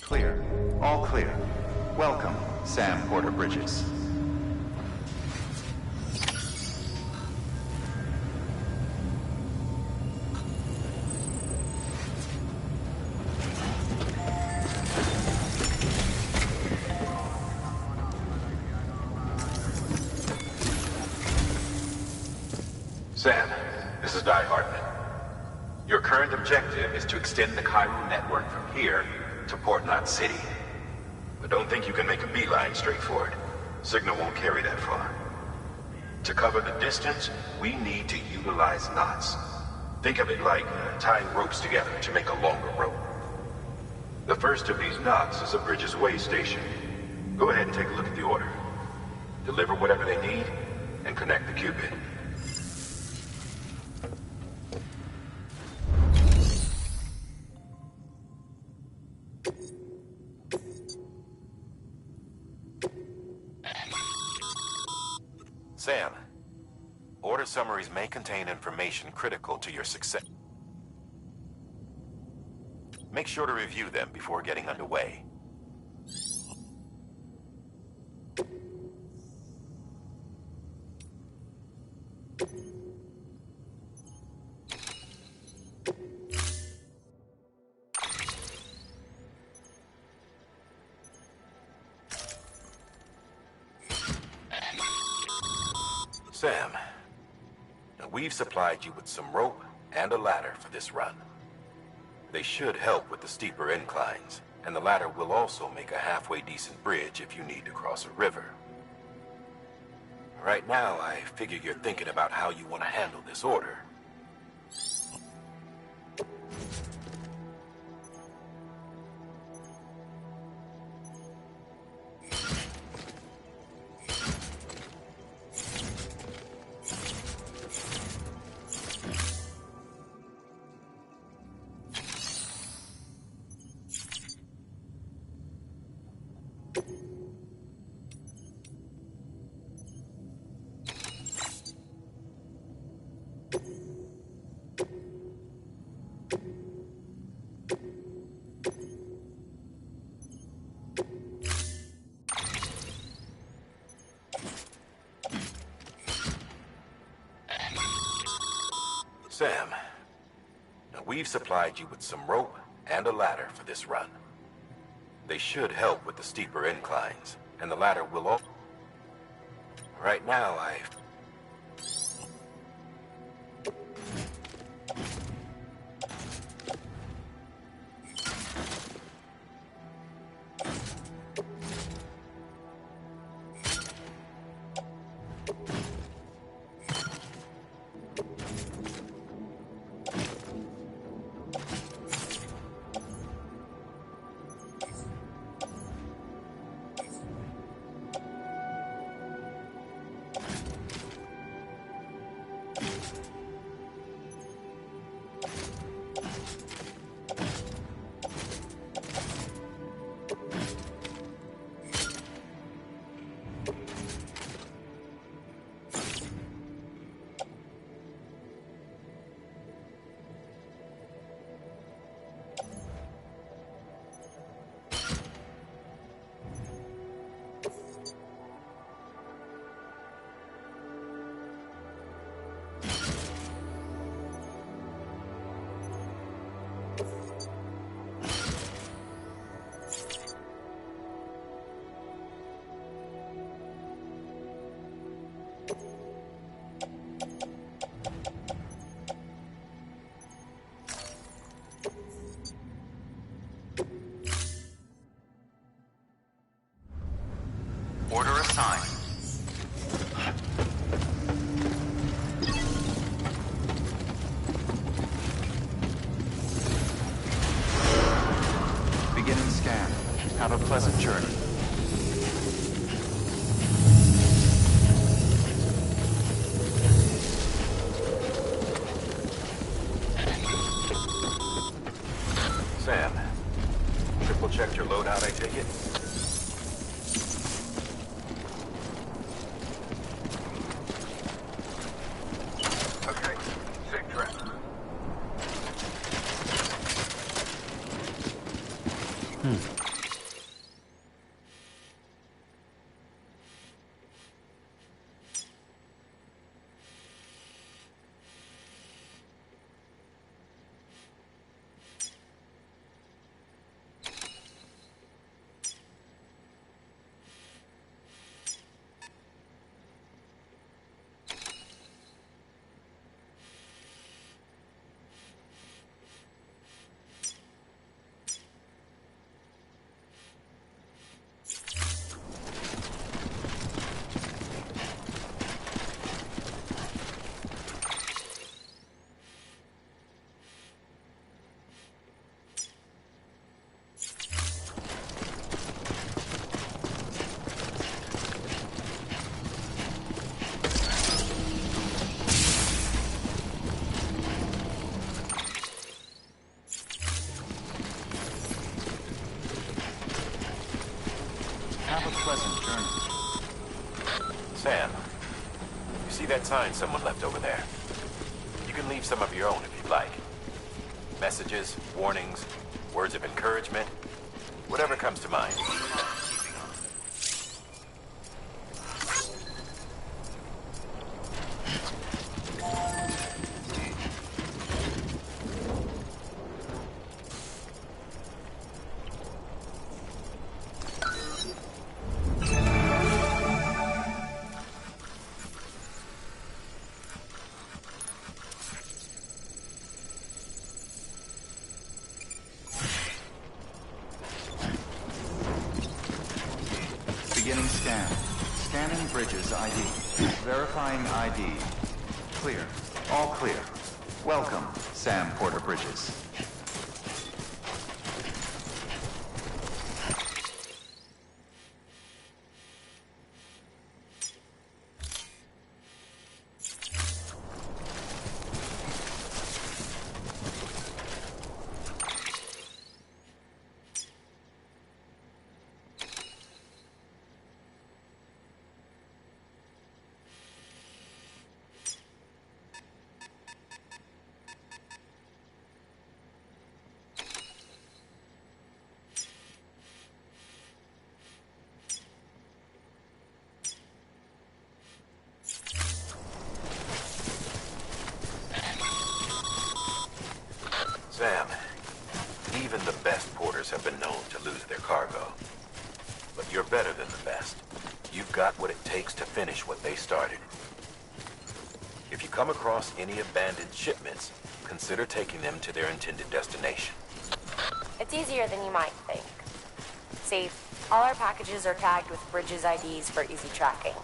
Clear. All clear. Welcome, Sam Porter Bridges. Sam, this is Di Hartman. Your current objective is to extend the Cairo network from here to Port Knot City. But don't think you can make a beeline straight for it. Signal won't carry that far. To cover the distance, we need to utilize knots. Think of it like tying ropes together to make a longer rope. The first of these knots is a Bridges Way station. Go ahead and take a look at the order. Deliver whatever they need, and connect the Cupid. Sam, order summaries may contain information critical to your success. Make sure to review them before getting underway. Sam, we've supplied you with some rope and a ladder for this run. They should help with the steeper inclines, and the ladder will also make a halfway decent bridge if you need to cross a river. Right now, I figure you're thinking about how you want to handle this order. Sam, we've supplied you with some rope and a ladder for this run. They should help with the steeper inclines, and the ladder will all... Right now, Order assigned. Beginning scan. Have a pleasant journey. Sam, triple checked your loadout, I take it? Okay, safe trip. Have a pleasant journey. Sam, you see that sign someone left over there? You can leave some of your own if you'd like. Messages, warnings, words of encouragement, whatever comes to mind. Beginning scan. Scanning bridges ID. Verifying ID. Clear. All clear. Welcome, Sam Porter Bridges. Sam, even the best porters have been known to lose their cargo. But you're better than the best. You've got what it takes to finish what they started. If you come across any abandoned shipments, consider taking them to their intended destination. It's easier than you might think. See, all our packages are tagged with Bridges IDs for easy tracking.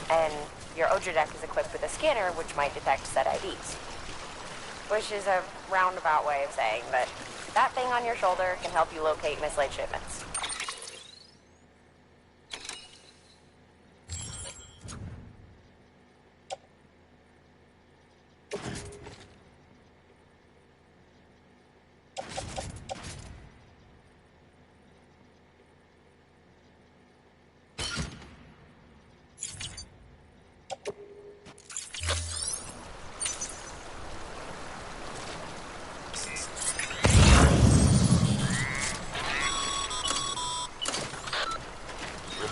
And your Odra deck is equipped with a scanner which might detect said IDs. Which is a roundabout way of saying that that thing on your shoulder can help you locate mislaid shipments.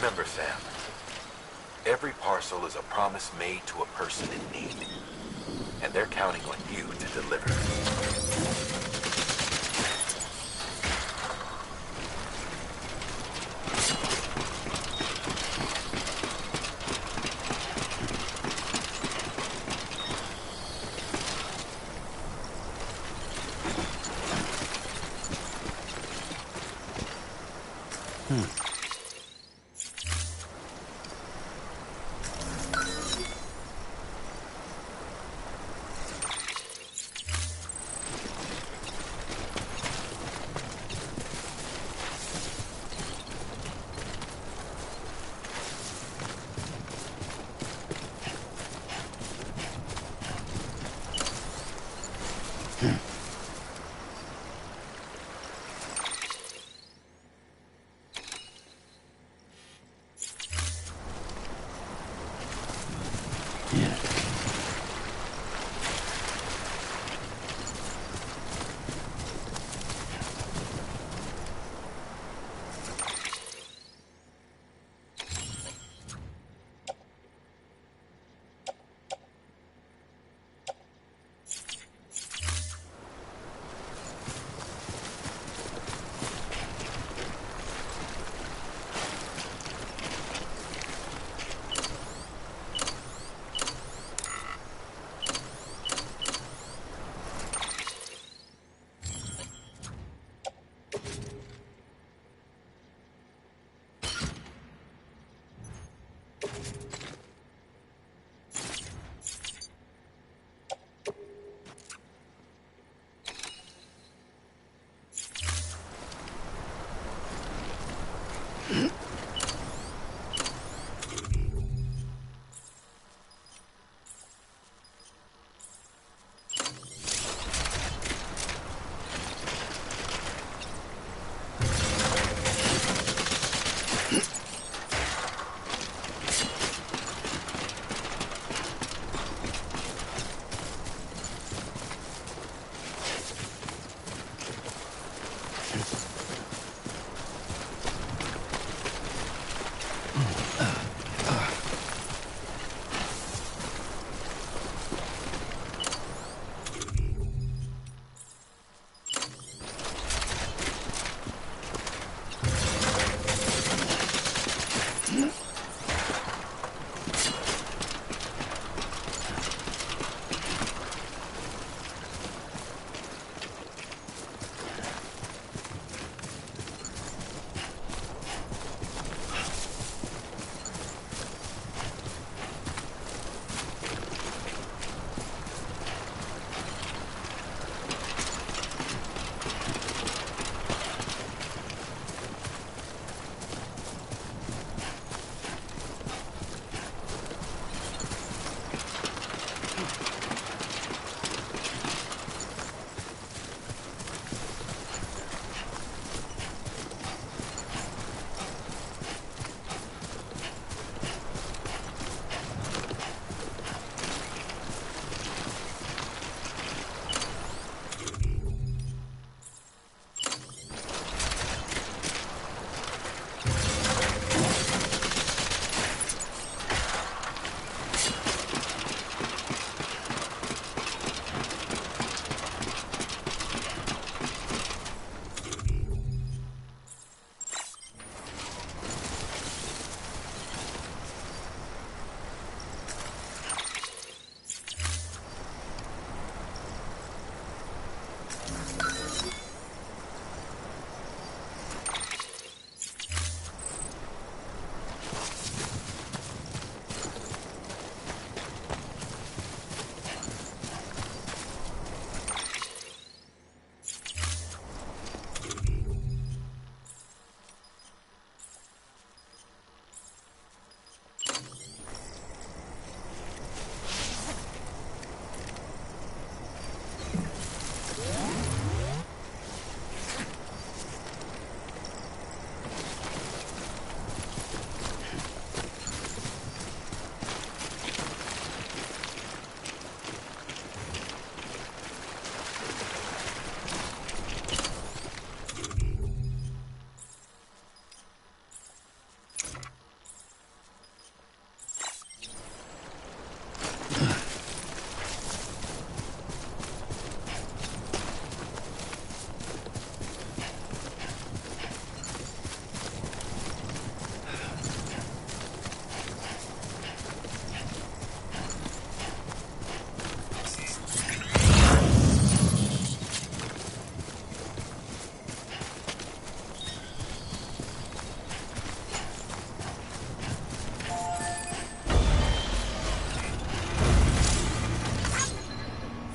Remember, Sam, every parcel is a promise made to a person in need, and they're counting on you to deliver.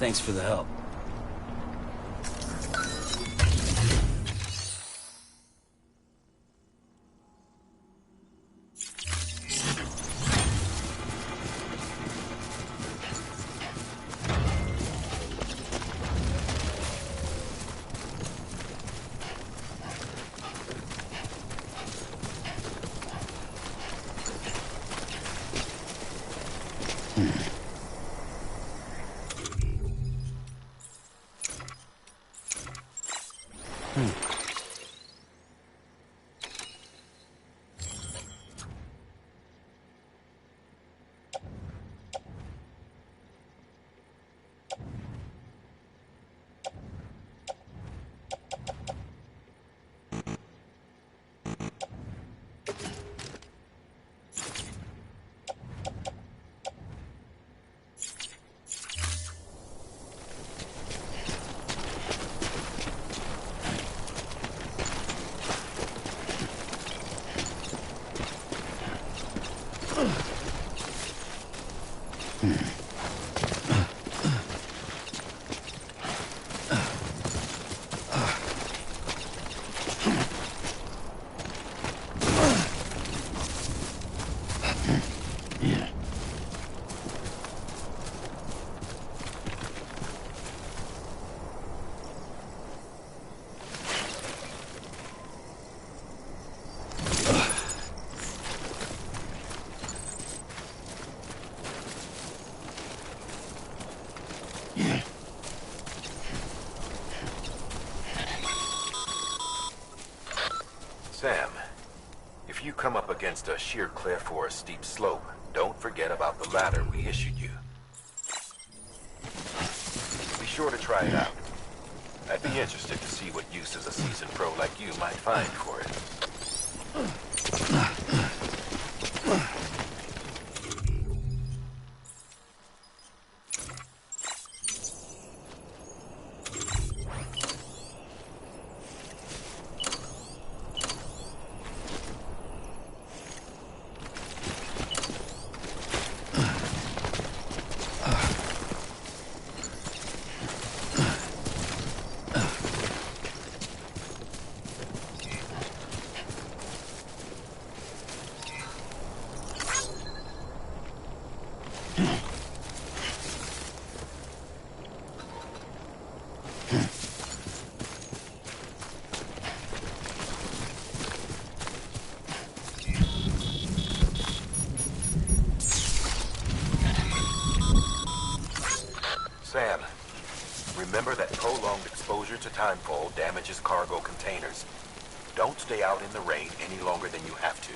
Thanks for the help. Sam, if you come up against a sheer cliff or a steep slope, don't forget about the ladder we issued you. Be sure to try it out. I'd be interested to see what uses a seasoned pro like you might find for it. Sam, remember that prolonged exposure to timefall damages cargo containers. Don't stay out in the rain any longer than you have to.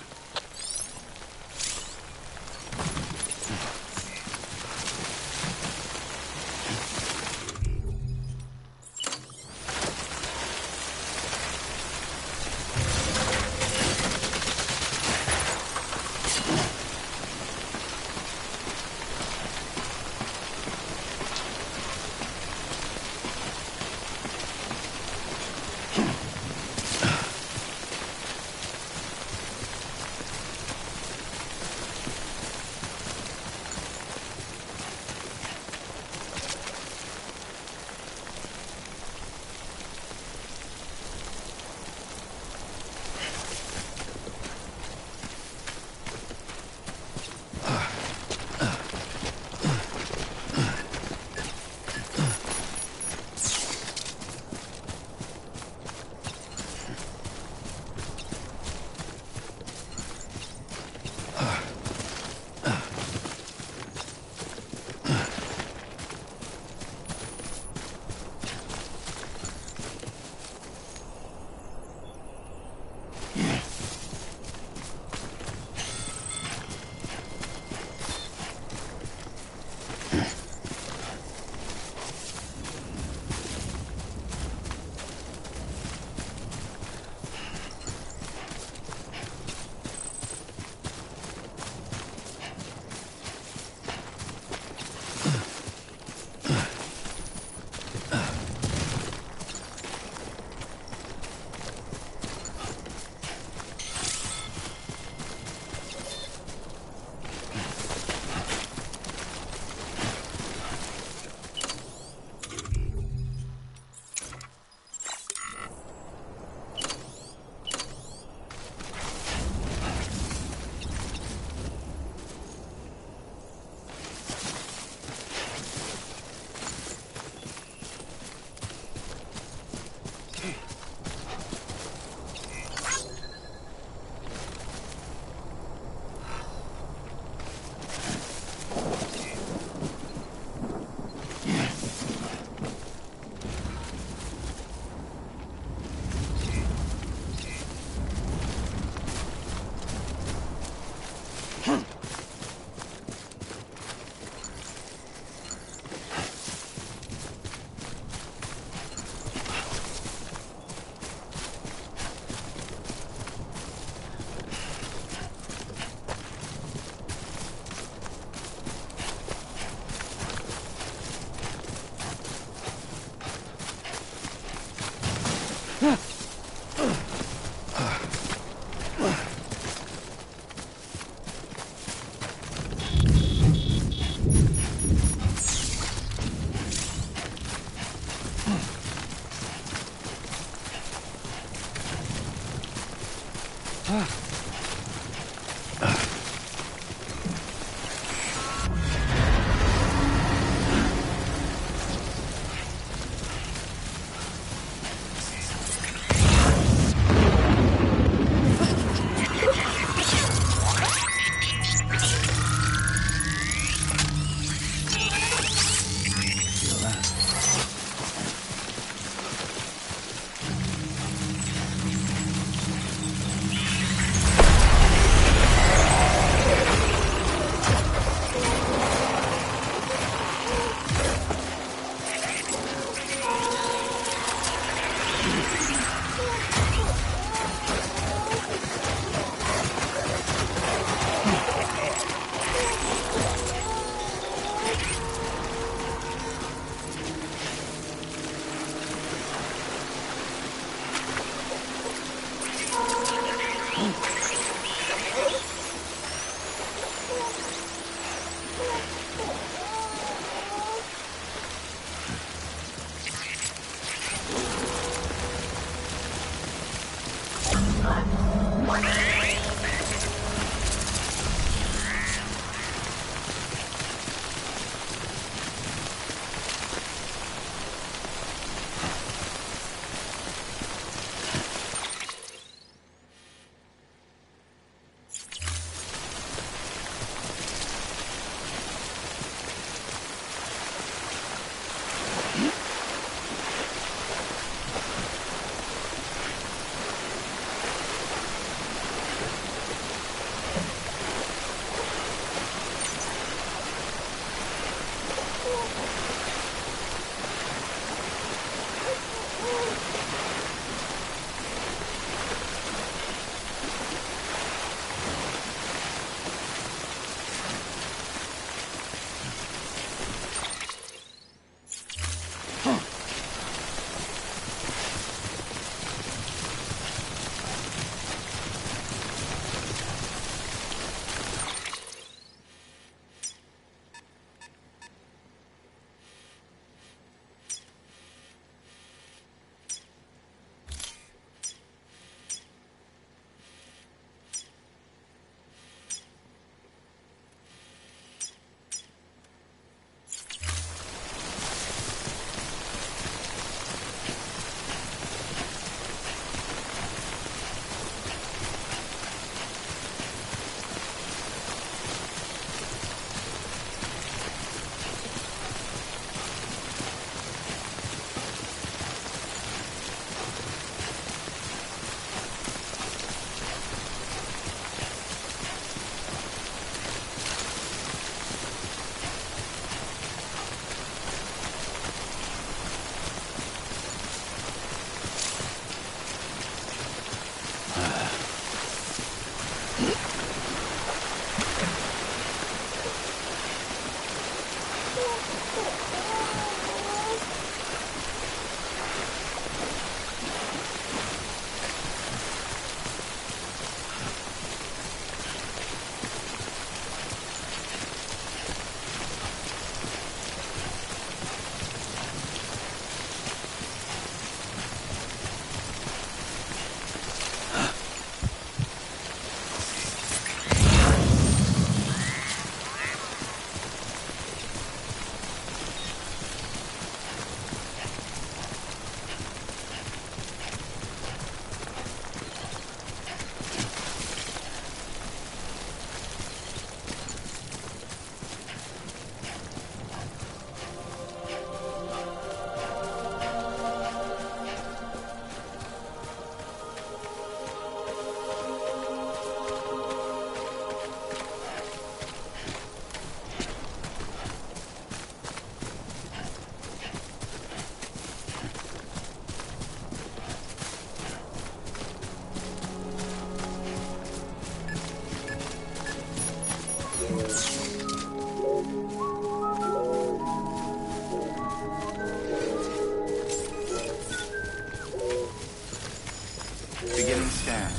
Beginning scan.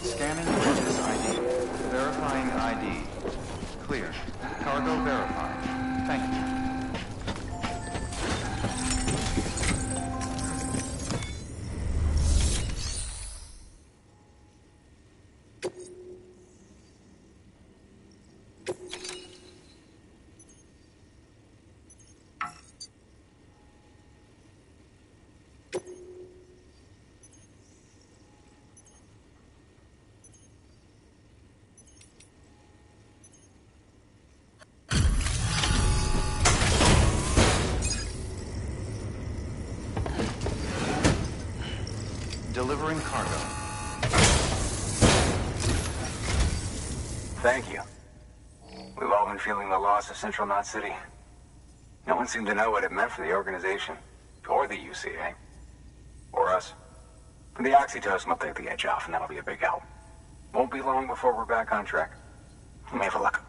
Scanning purchase ID. Verifying ID. Clear. Cargo verified. Thank you. Delivering cargo. Thank you. We've all been feeling the loss of Central Knot City. No one seemed to know what it meant for the organization, or the UCA, or us. The oxytocin will take the edge off, and that'll be a big help. Won't be long before we're back on track. You may have a look.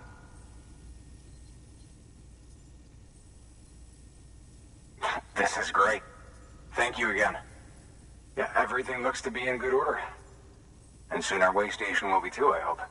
This is great. Thank you again. Yeah, everything looks to be in good order. And soon our way station will be too, I hope.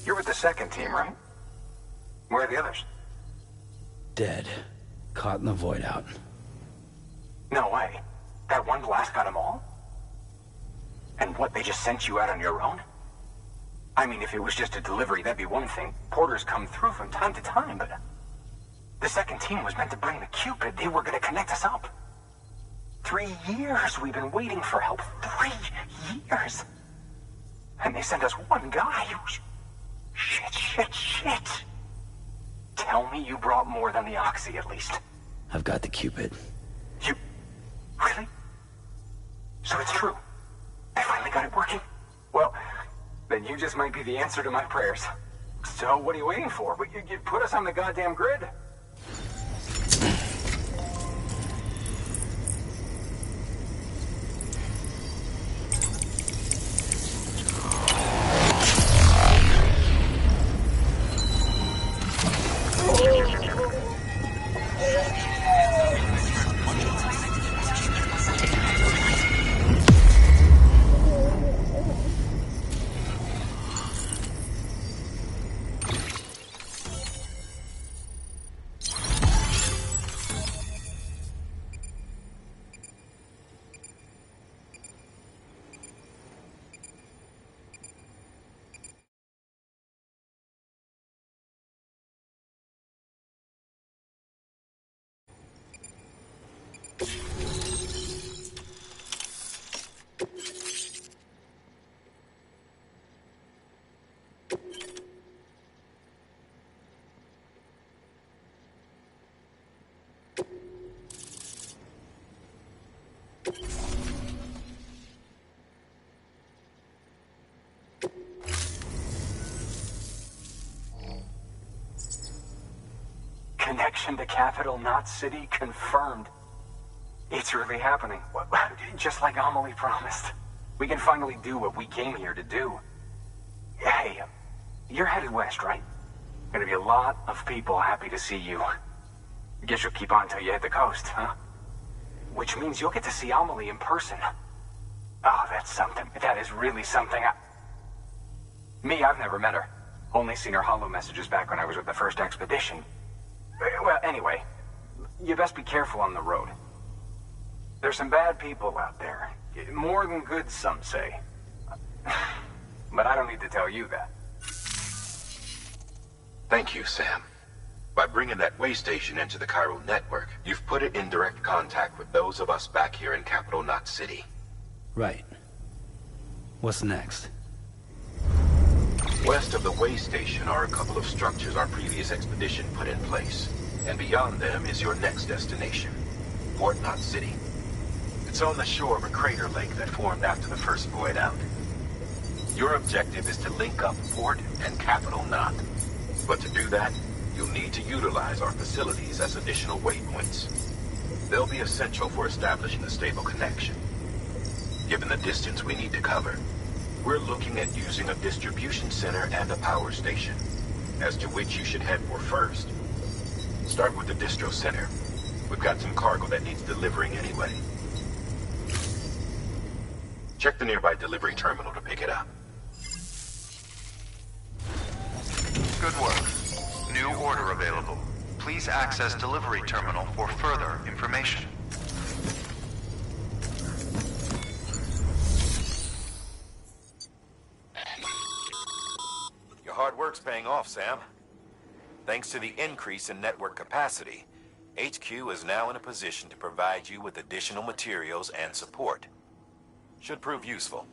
You're with the second team, right? Where are the others? Dead. Caught in the void out. No way. That one blast got them all? And what, they just sent you out on your own? I mean, if it was just a delivery, that'd be one thing. Porters come through from time to time, but... The second team was meant to bring the Cupid. They were gonna connect us up. 3 years we've been waiting for help. 3 years! And they sent us one guy who's... Shit. Tell me you brought more than the Oxy, at least. I've got the Cupid. You... Really? So it's true. I finally got it working. Well, then you just might be the answer to my prayers. So what are you waiting for? But you put us on the goddamn grid. Connection to Capital Knot City confirmed. It's really happening. Just like Amelie promised. We can finally do what we came here to do. Hey, you're headed west, right? Gonna be a lot of people happy to see you. Guess you'll keep on till you hit the coast, huh? Which means you'll get to see Amelie in person. Oh, that's something. That is really something. Me, I've never met her. Only seen her holo messages back when I was with the first expedition. Well, anyway, you best be careful on the road. There's some bad people out there. More than good, some say. But I don't need to tell you that. Thank you, Sam. By bringing that way station into the Cairo network, you've put it in direct contact with those of us back here in Capital Knot City. Right. What's next? West of the way station are a couple of structures our previous expedition put in place. And beyond them is your next destination, Port Knot City. It's on the shore of a crater lake that formed after the first void out. Your objective is to link up Port and Capital Knot. But to do that, you'll need to utilize our facilities as additional waypoints. They'll be essential for establishing a stable connection. Given the distance we need to cover, we're looking at using a distribution center and a power station, as to which you should head for first. Start with the distro center. We've got some cargo that needs delivering anyway. Check the nearby delivery terminal to pick it up. available. Please access delivery terminal for further information. Your hard work's paying off, Sam. Thanks to the increase in network capacity, HQ is now in a position to provide you with additional materials and support. Should prove useful.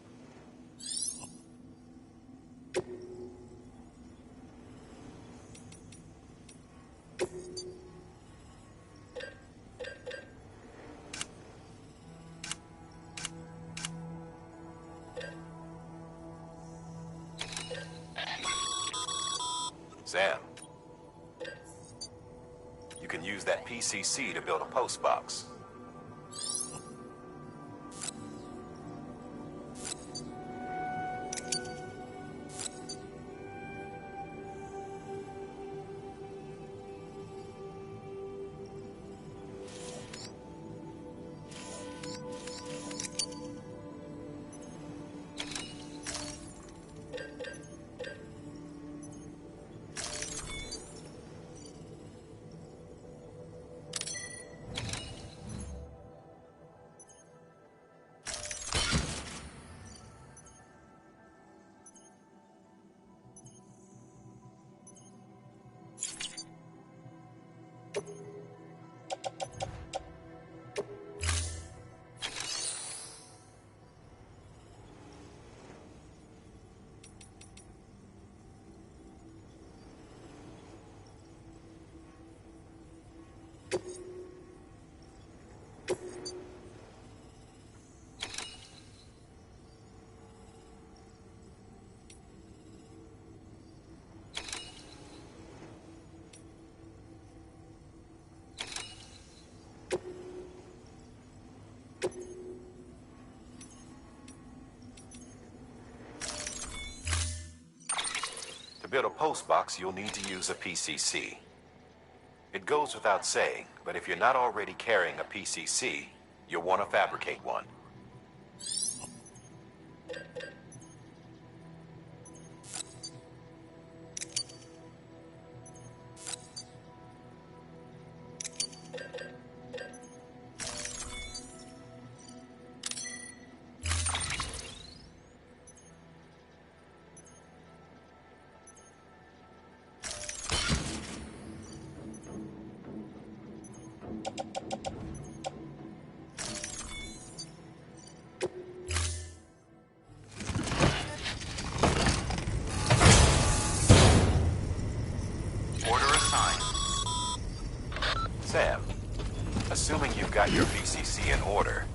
Sam, you can use that PCC to build a postbox. To build a postbox, you'll need to use a PCC. It goes without saying, but if you're not already carrying a PCC, you'll want to fabricate one. Sam, assuming you've got your PCC in order,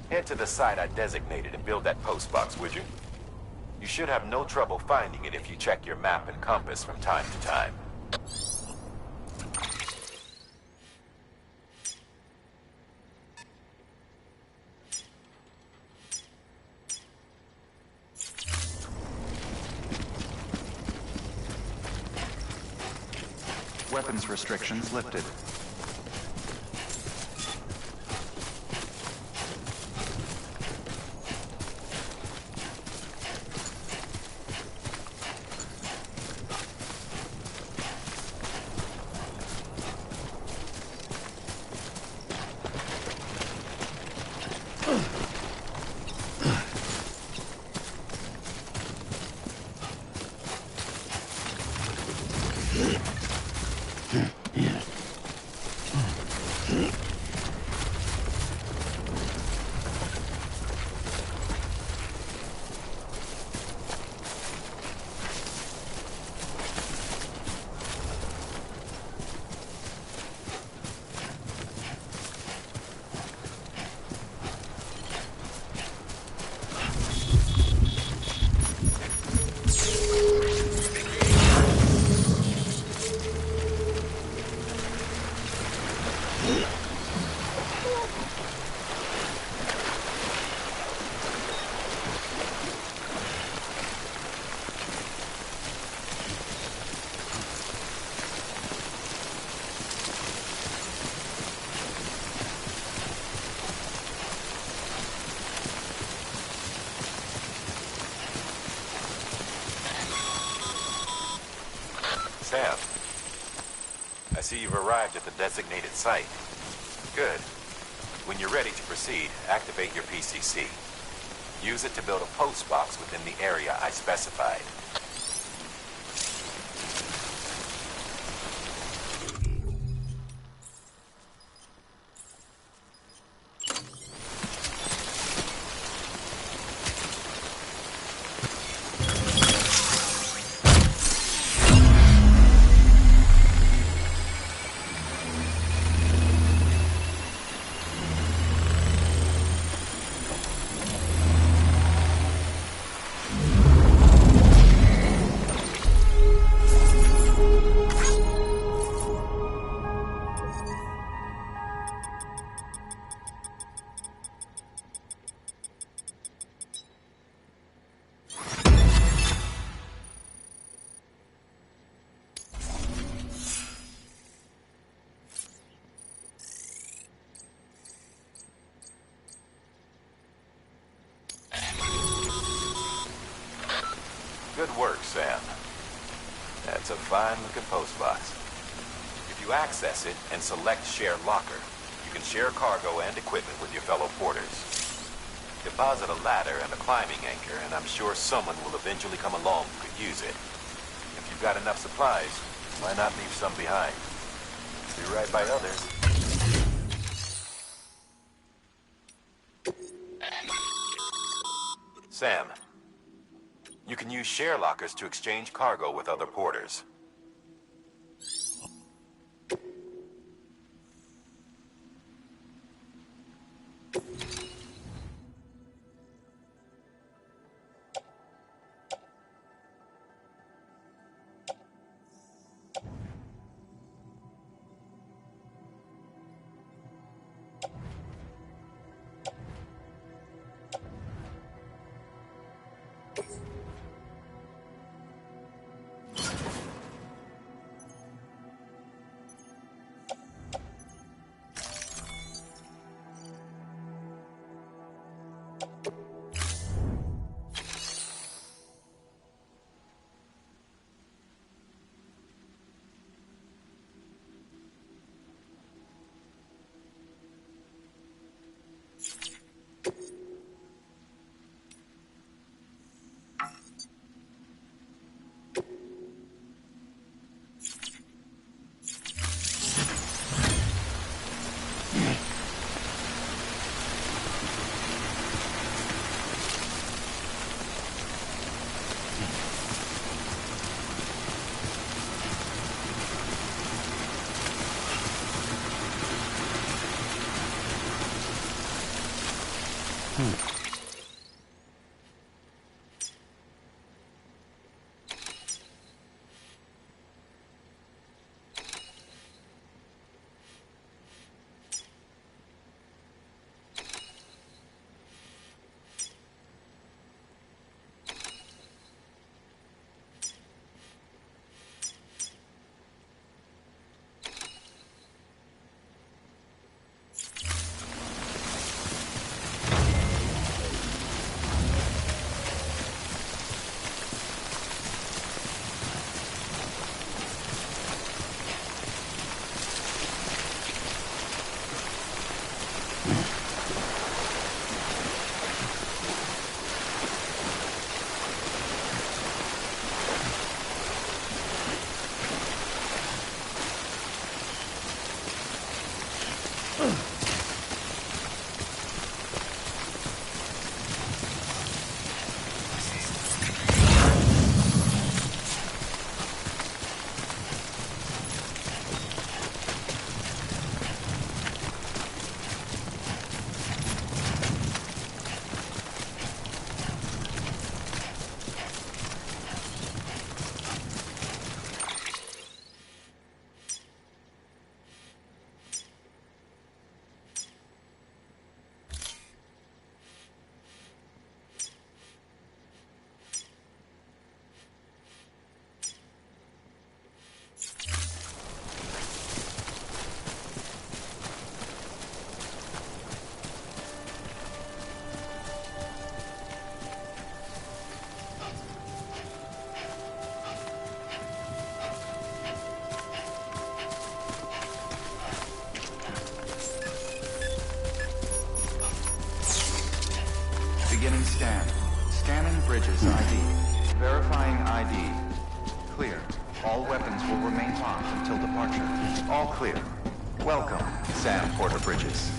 head to the site I designated and build that postbox, would you? You should have no trouble finding it if you check your map and compass from time to time. Weapons restrictions lifted. Sam, I see you've arrived at the designated site. Good. When you're ready to proceed, activate your PCC. Use it to build a post box within the area I specified. Good work, Sam. That's a fine-looking postbox. If you access it and select Share Locker, you can share cargo and equipment with your fellow porters. Deposit a ladder and a climbing anchor, and I'm sure someone will eventually come along who could use it. If you've got enough supplies, why not leave some behind? Do right by others. Sam, you can use share lockers to exchange cargo with other porters. Scan. Scanning bridges ID. Verifying ID. Clear. All weapons will remain locked until departure. All clear. Welcome, Sam Porter Bridges.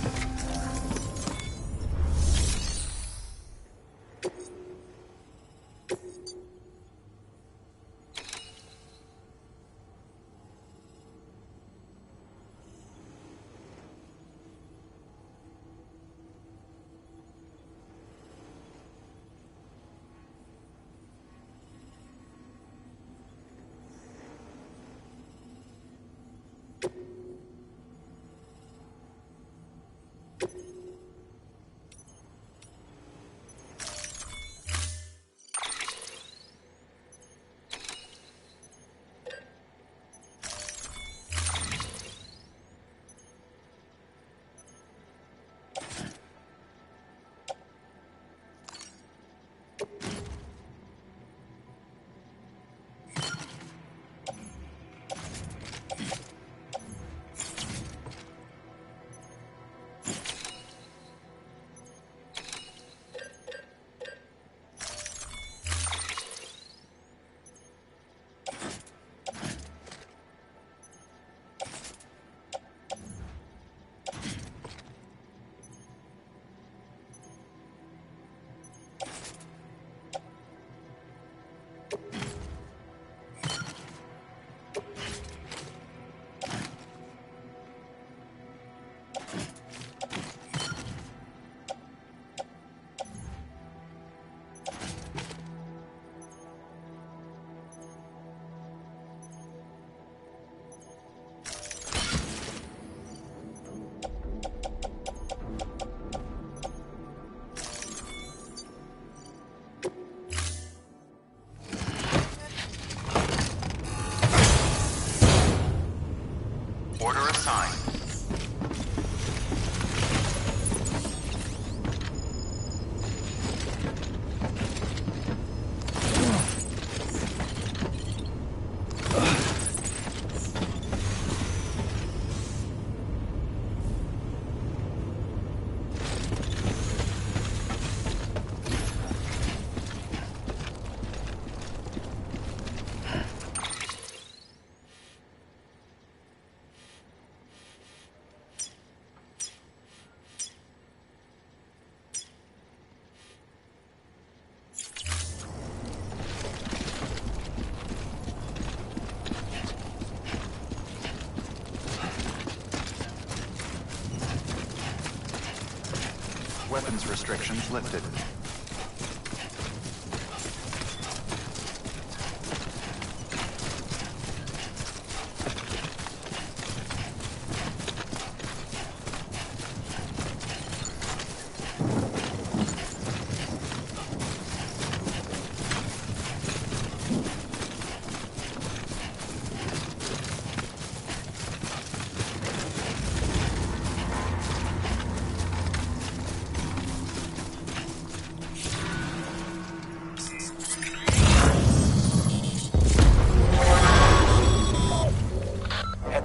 Weapons restrictions lifted.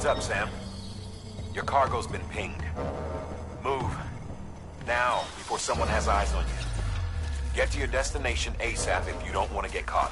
Heads up, Sam. Your cargo's been pinged. Move. Now, before someone has eyes on you. Get to your destination ASAP if you don't want to get caught.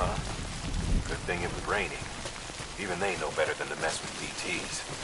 huh? Good thing it was raining. Even they know better than to mess with DTs.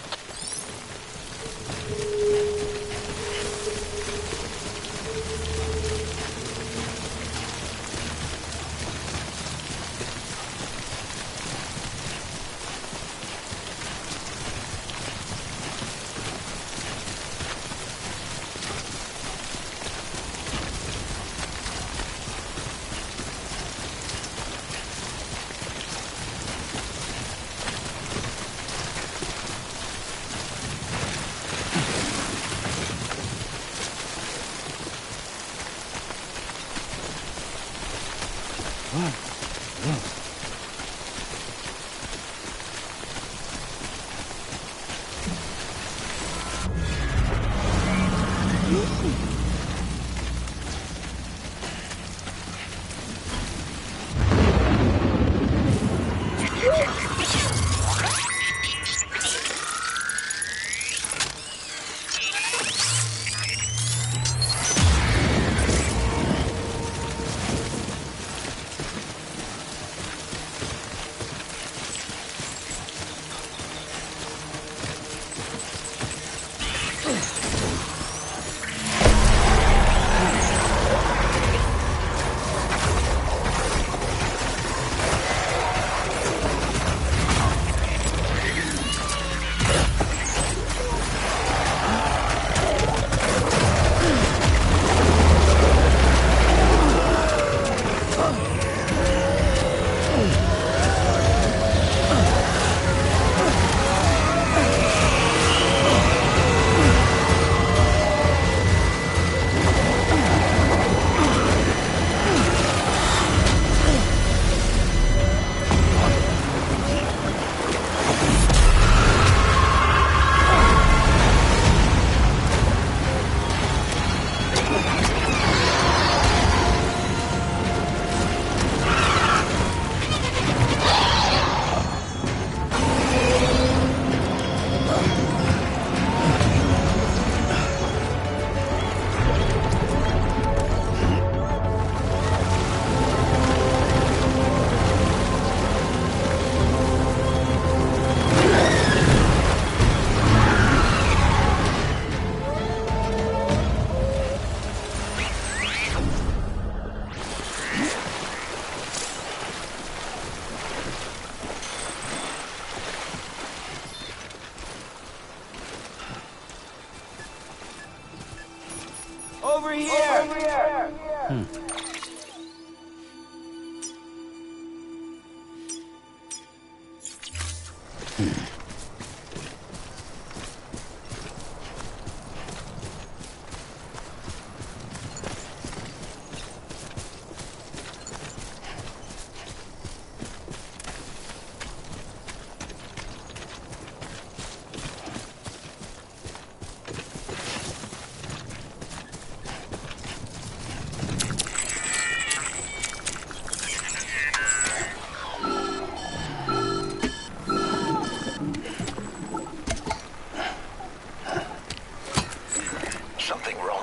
Over here! Over here!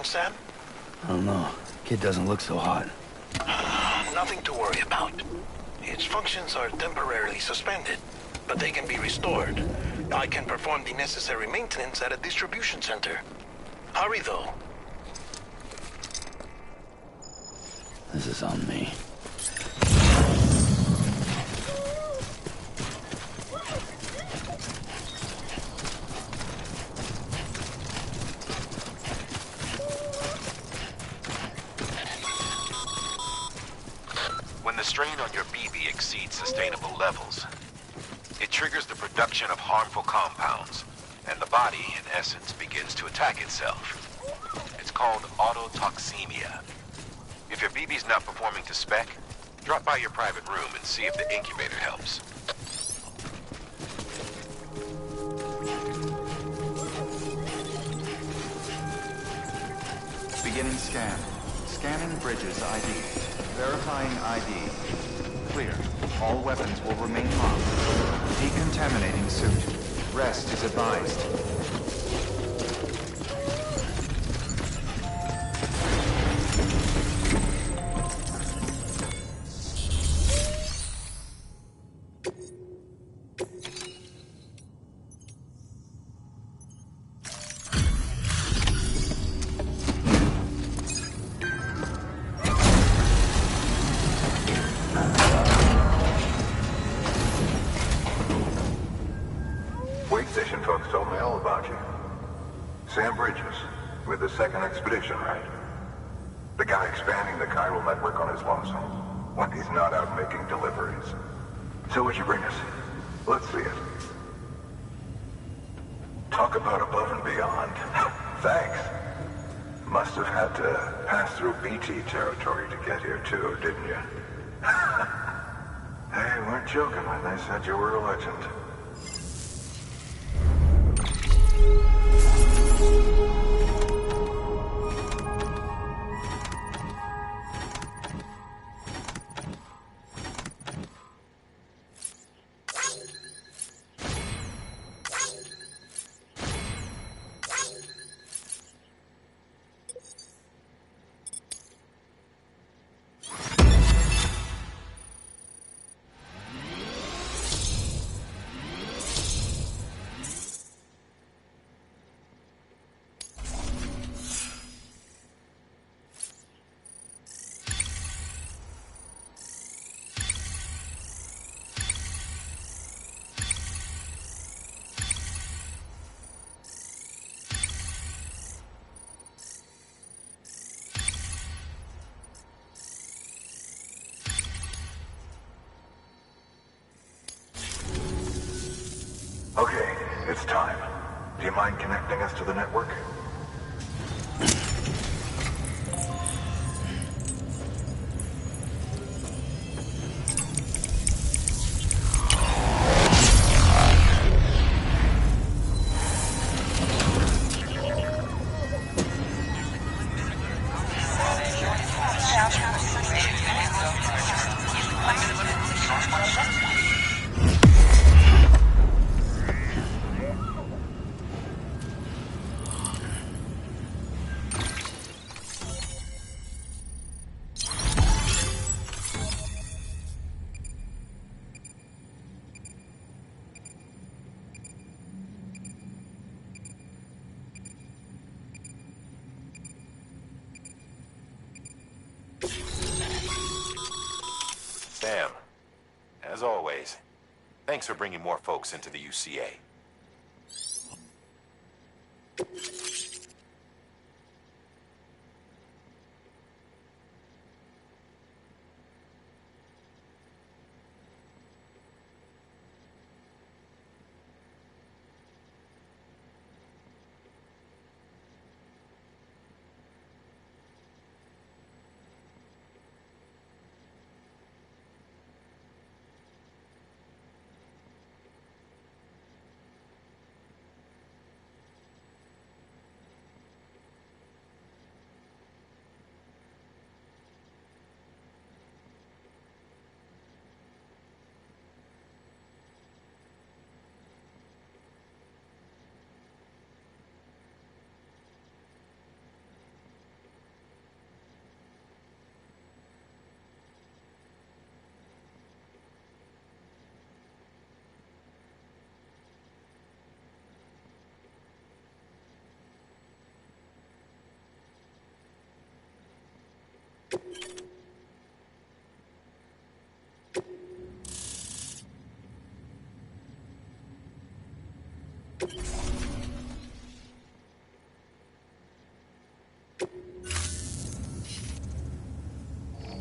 Sam? I don't know. Kid doesn't look so hot. Nothing to worry about. Its functions are temporarily suspended, but they can be restored. I can perform the necessary maintenance at a distribution center. Hurry, though. This is on me. When the strain on your BB exceeds sustainable levels, it triggers the production of harmful compounds, and the body, in essence, begins to attack itself. It's called autotoxemia. If your BB's not performing to spec, drop by your private room and see if the incubator helps. Beginning scan. Scanning Bridges ID. Verifying ID. Clear. All weapons will remain locked. Decontaminating suit. Rest is advised. folks told me all about you. Sam Bridges, with the second expedition, right? The guy expanding the chiral network on his lonesome, when he's not out making deliveries. So what'd you bring us? Let's see it. Talk about above and beyond. Thanks. Must have had to pass through BT territory to get here too, didn't you? They weren't joking when they said you were a legend. Okay, it's time. Do you mind connecting us to the network? Sam, as always, thanks for bringing more folks into the UCA.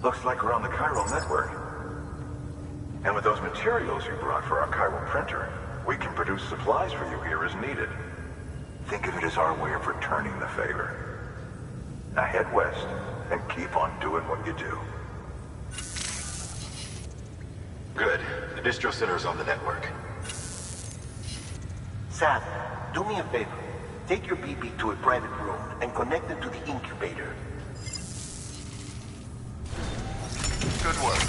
Looks like we're on the chiral network. And with those materials you brought for our chiral printer, we can produce supplies for you here as needed. Think of it as our way of returning the favor. Now head west and keep on doing what you do. Good. The distro center is on the network. Sam, do me a favor. Take your BB to a private room and connect it to the incubator. Good work.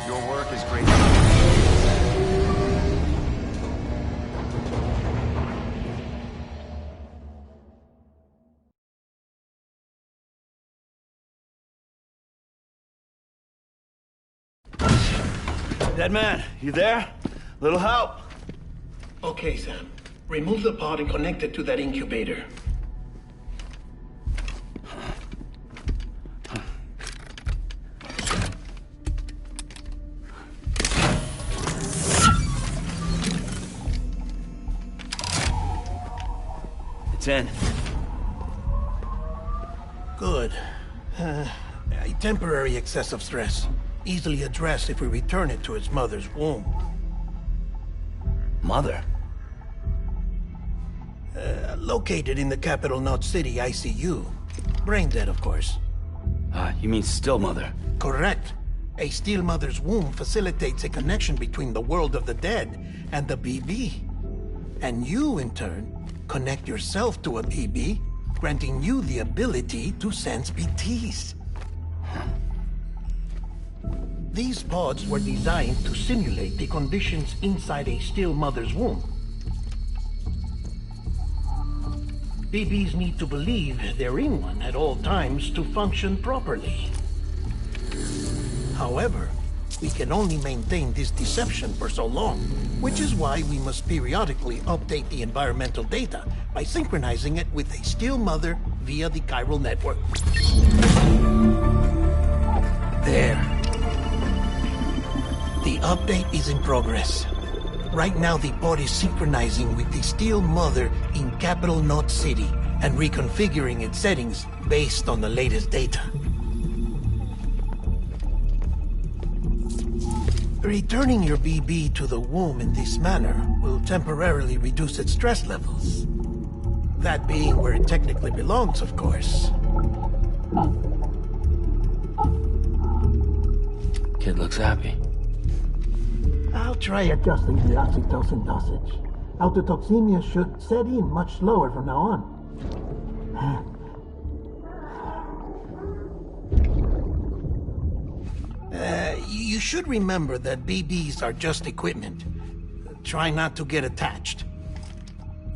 Your work is great. Dead man, you there? Little help? Okay, Sam. Remove the pod and connect it to that incubator. It's in. Good. A temporary excess of stress. Easily addressed if we return it to its mother's womb. Mother? Located in the capital Knot City ICU. Brain dead, of course. You mean still mother? Correct. A still mother's womb facilitates a connection between the world of the dead and the BB. And you, in turn, connect yourself to a BB, granting you the ability to sense BTs. These pods were designed to simulate the conditions inside a still mother's womb. BBs need to believe they're in one at all times to function properly. However, we can only maintain this deception for so long, which is why we must periodically update the environmental data by synchronizing it with a still mother via the chiral network. There. The update is in progress. Right now, the pod is synchronizing with the still mother in capital Knot City and reconfiguring its settings based on the latest data. Returning your BB to the womb in this manner will temporarily reduce its stress levels. That being where it technically belongs, of course. Kid looks happy. I'll try adjusting the oxytocin dosage. Autotoxemia should set in much slower from now on. You should remember that BBs are just equipment. Try not to get attached.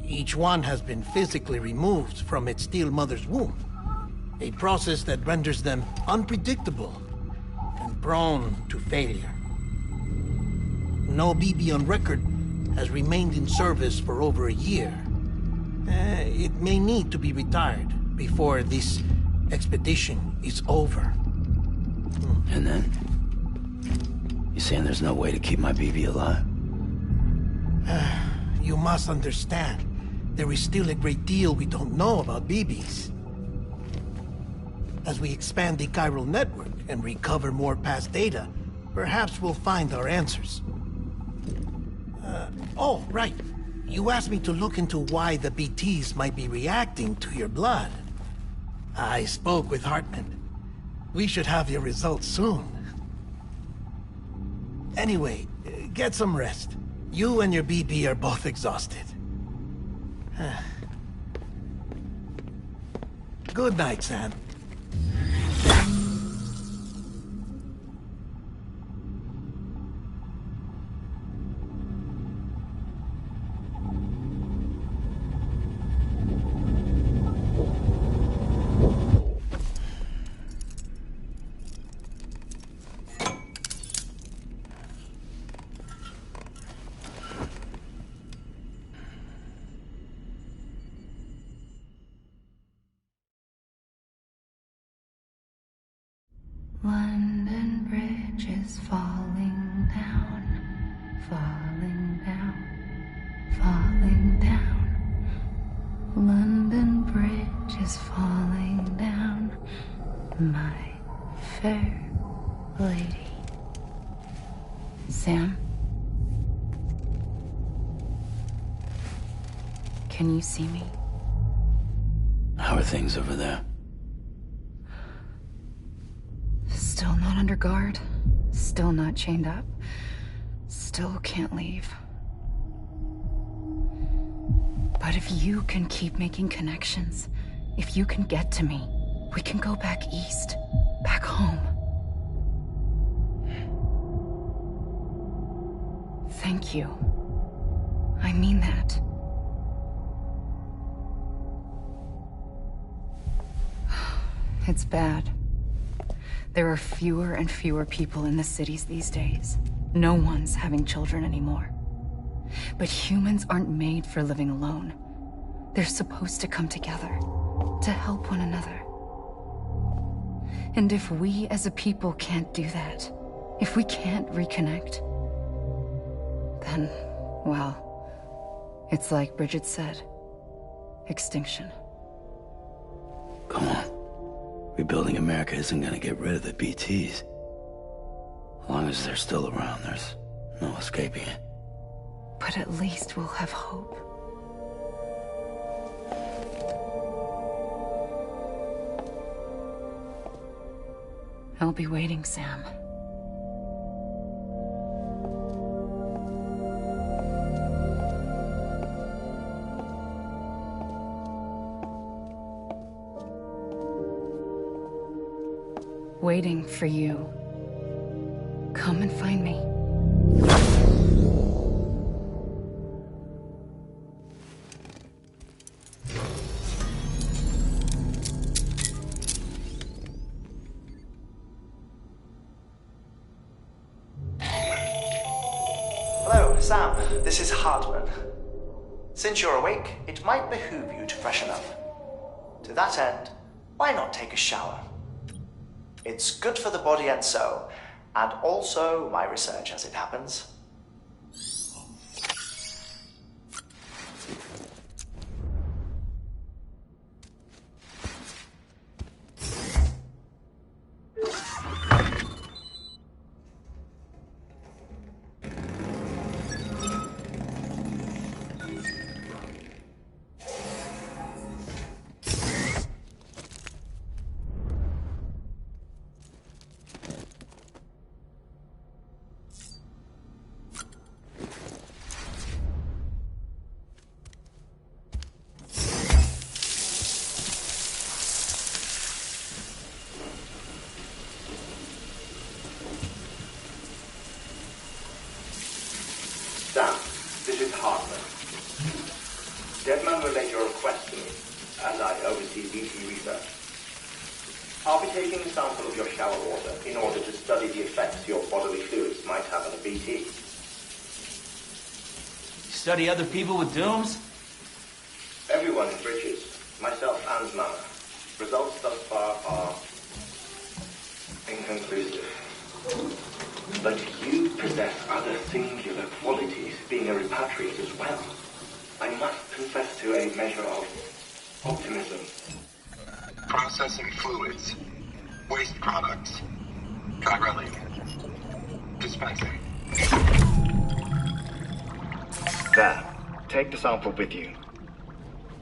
Each one has been physically removed from its still mother's womb. A process that renders them unpredictable and prone to failure. No BB on record has remained in service for over a year. It may need to be retired before this expedition is over. And then? You saying there's no way to keep my BB alive? You must understand, there is still a great deal we don't know about BBs. As we expand the chiral network and recover more past data, perhaps we'll find our answers. Oh, right. You asked me to look into why the BTs might be reacting to your blood. I spoke with Hartman. We should have your results soon. Anyway, get some rest. You and your BB are both exhausted. Good night, Sam. London Bridge is falling down, falling down, falling down. London Bridge is falling down, my fair lady. Sam? Can you see me? How are things over there? Still not under guard, still not chained up, still can't leave. But if you can keep making connections, if you can get to me, we can go back east, back home. Thank you. I mean that. It's bad. There are fewer and fewer people in the cities these days. No one's having children anymore. But humans aren't made for living alone. They're supposed to come together, to help one another. And if we as a people can't do that, if we can't reconnect, then, well, it's like Bridget said, Extinction. Come on. Rebuilding America isn't gonna get rid of the BTs. As long as they're still around, there's no escaping it. But at least we'll have hope. I'll be waiting, Sam. Waiting for you. Come and find me. Hello, Sam. This is Hartman. Since you're awake, it might behoove you to freshen up. To that end, why not take a shower? It's good for the body and soul, and also my research as it happens. Sam, this is Hartman. Deadman relayed your request to me, as I oversee BT research. I'll be taking a sample of your shower water in order to study the effects your bodily fluids might have on a BT. Study other people with dooms? Everyone in Bridges, myself and Mama. Results thus far are inconclusive. But you possess other singular qualities, being a repatriate as well. I must confess to a measure of optimism. Processing fluids. Waste products. Drilling. Dispensing. There. Take the sample with you.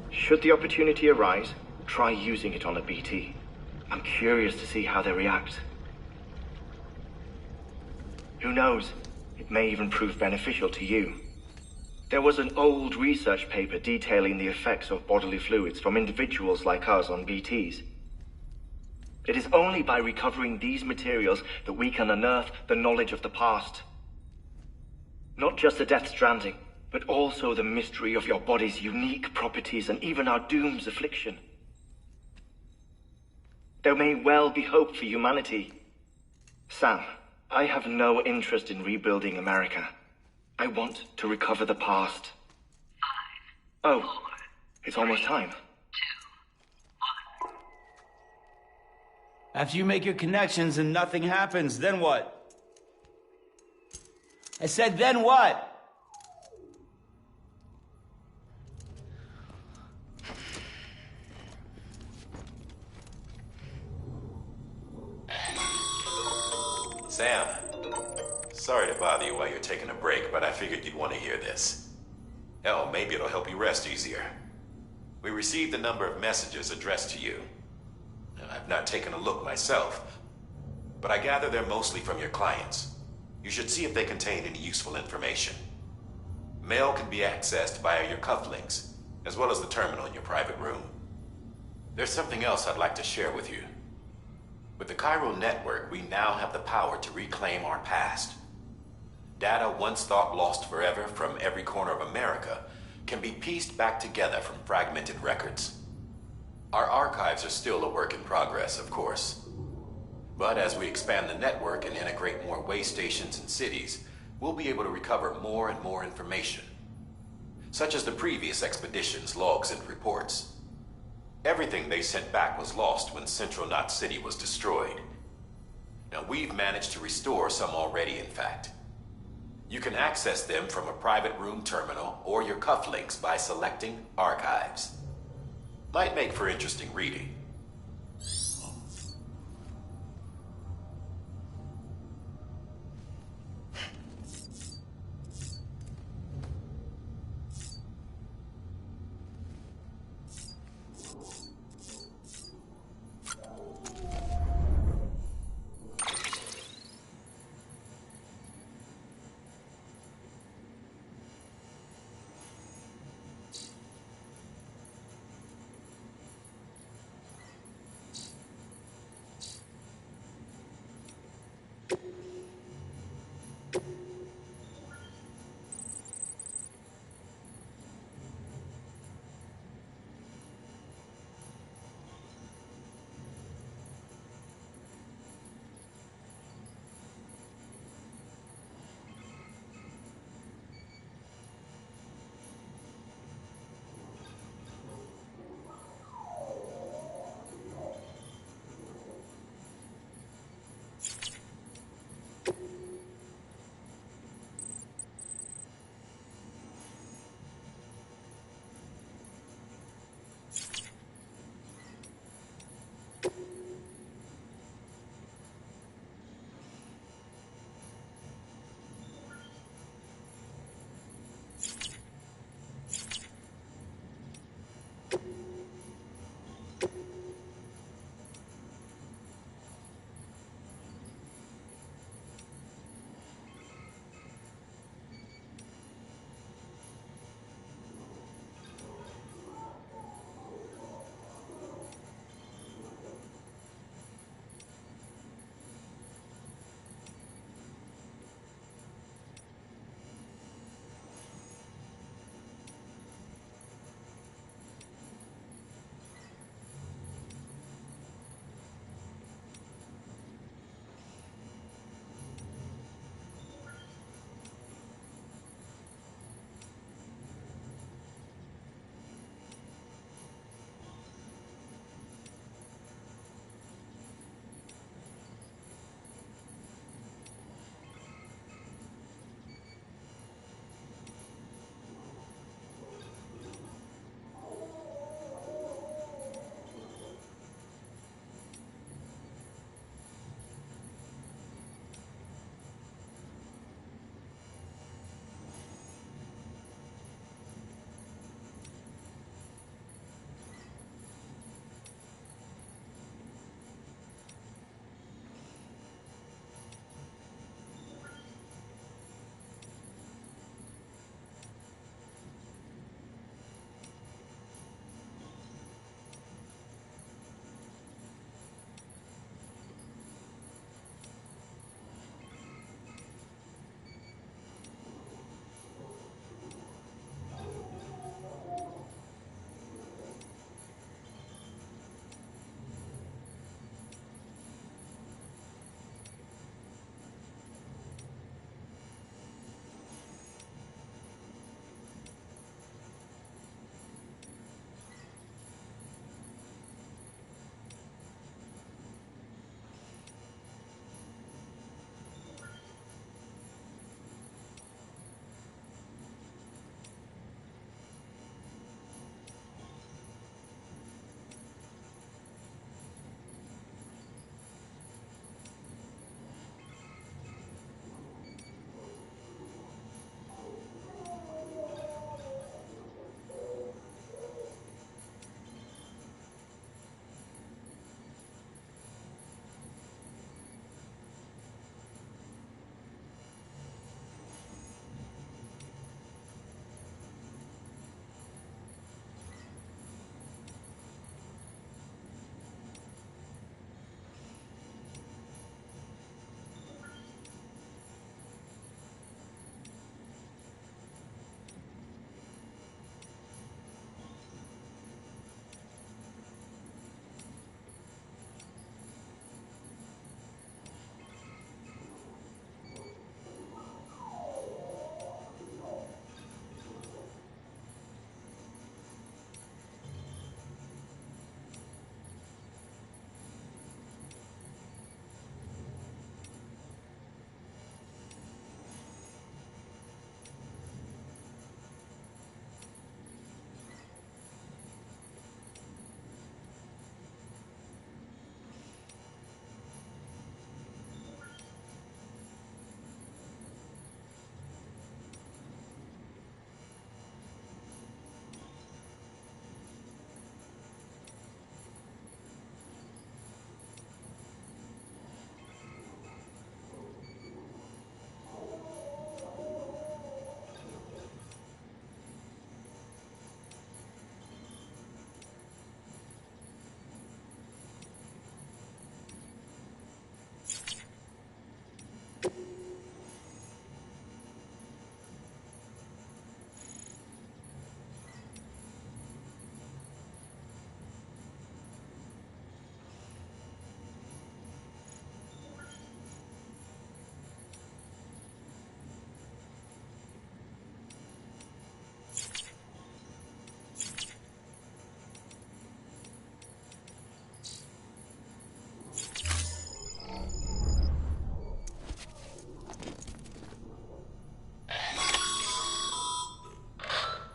Should the opportunity arise, try using it on a BT. I'm curious to see how they react. Who knows? It may even prove beneficial to you. There was an old research paper detailing the effects of bodily fluids from individuals like us on BTs. It is only by recovering these materials that we can unearth the knowledge of the past. Not just the Death Stranding, but also the mystery of your body's unique properties and even our doom's affliction. There may well be hope for humanity. Sam, I have no interest in rebuilding America. I want to recover the past. 5, 4, it's almost time. 2, 1. After you make your connections and nothing happens, then what? I said, then what? Sam, sorry to bother you while you're taking a break, but I figured you'd want to hear this. Hell, maybe it'll help you rest easier. We received a number of messages addressed to you. I've not taken a look myself, but I gather they're mostly from your clients. You should see if they contain any useful information. Mail can be accessed via your cufflinks, as well as the terminal in your private room. There's something else I'd like to share with you. With the Cairo network, we now have the power to reclaim our past. Data once thought lost forever from every corner of America can be pieced back together from fragmented records. Our archives are still a work in progress, of course. But as we expand the network and integrate more way stations and cities, we'll be able to recover more and more information, such as the previous expedition's logs and reports. Everything they sent back was lost when Central Knot City was destroyed. Now, we've managed to restore some already, in fact. You can access them from a private room terminal or your cufflinks by selecting Archives. Might make for interesting reading.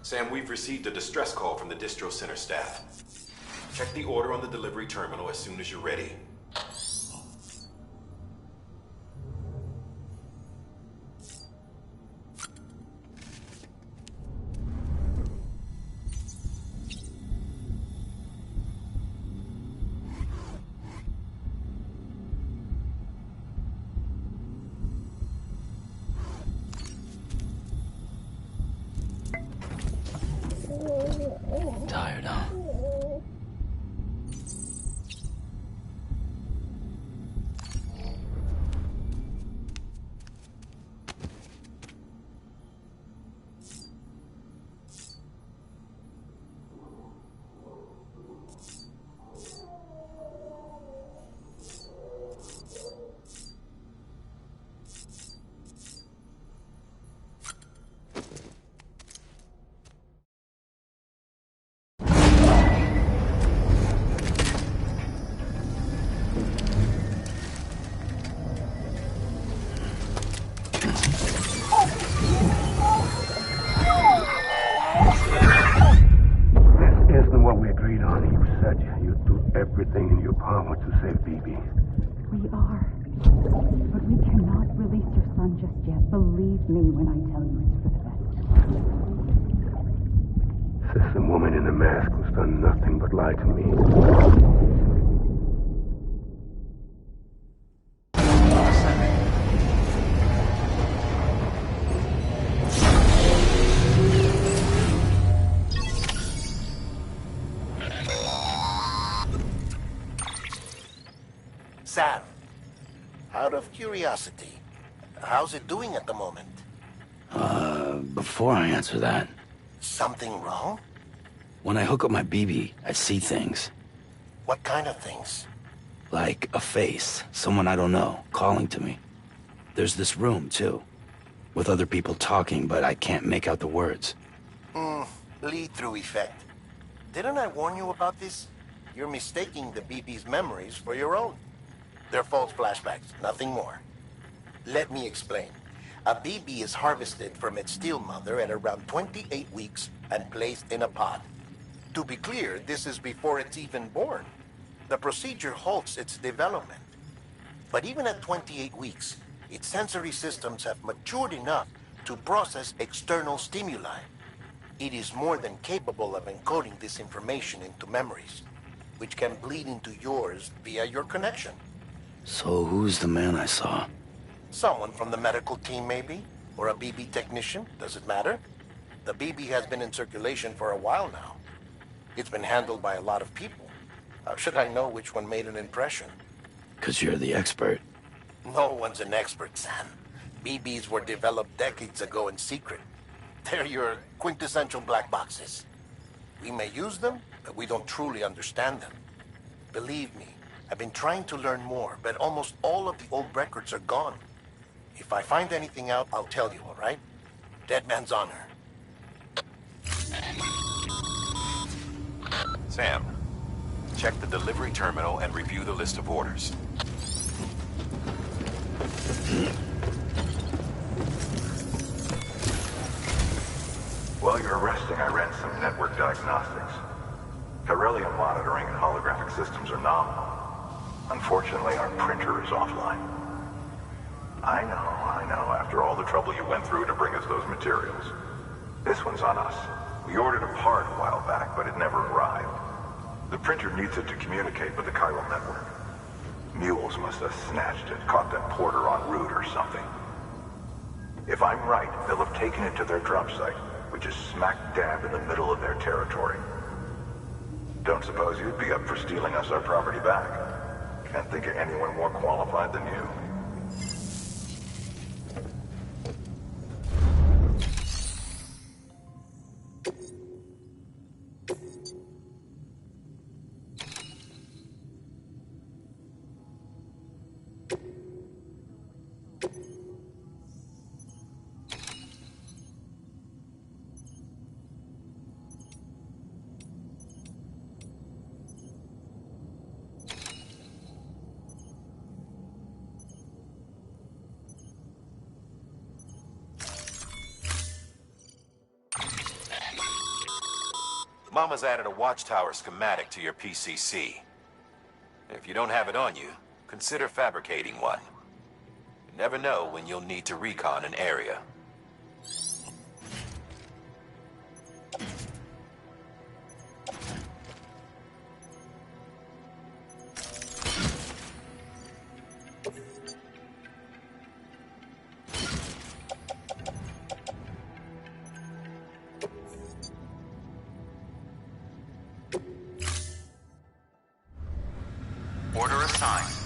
Sam, we've received a distress call from the distro center staff. Check the order on the delivery terminal as soon as you're ready. Tired, huh? Everything in your power to save BB. We are. But we cannot release your son just yet. Believe me when I tell you it's for the best. System woman in the mask who's done nothing but lie to me. Sam, out of curiosity, how's it doing at the moment? Before I answer that... Something wrong? When I hook up my BB, I see things. What kind of things? Like a face, someone I don't know, calling to me. There's this room, too, with other people talking, but I can't make out the words. Lead-through effect. Didn't I warn you about this? You're mistaking the BB's memories for your own. They're false flashbacks, nothing more. Let me explain. A BB is harvested from its steel mother at around 28 weeks and placed in a pod. To be clear, this is before it's even born. The procedure halts its development. But even at 28 weeks, its sensory systems have matured enough to process external stimuli. It is more than capable of encoding this information into memories, which can bleed into yours via your connection. So who's the man I saw? Someone from the medical team, maybe? Or a BB technician? Does it matter? The BB has been in circulation for a while now. It's been handled by a lot of people. How should I know which one made an impression? 'Cause you're the expert. No one's an expert, Sam. BBs were developed decades ago in secret. They're your quintessential black boxes. We may use them, but we don't truly understand them. Believe me, I've been trying to learn more, but almost all of the old records are gone. If I find anything out, I'll tell you, all right? Dead man's honor. Sam, check the delivery terminal and review the list of orders. While you're resting, I ran some network diagnostics. Beryllium monitoring and holographic systems are nominal. Unfortunately, our printer is offline. I know. After all the trouble you went through to bring us those materials. This one's on us. We ordered a part a while back, but it never arrived. The printer needs it to communicate with the chiral network. Mules must have snatched it, caught that porter en route or something. If I'm right, they'll have taken it to their drop site, which is smack dab in the middle of their territory. Don't suppose you'd be up for stealing us our property back? Can't think of anyone more qualified than you. Mama's added a watchtower schematic to your PCC. If you don't have it on you, consider fabricating one. You never know when you'll need to recon an area. Order assigned.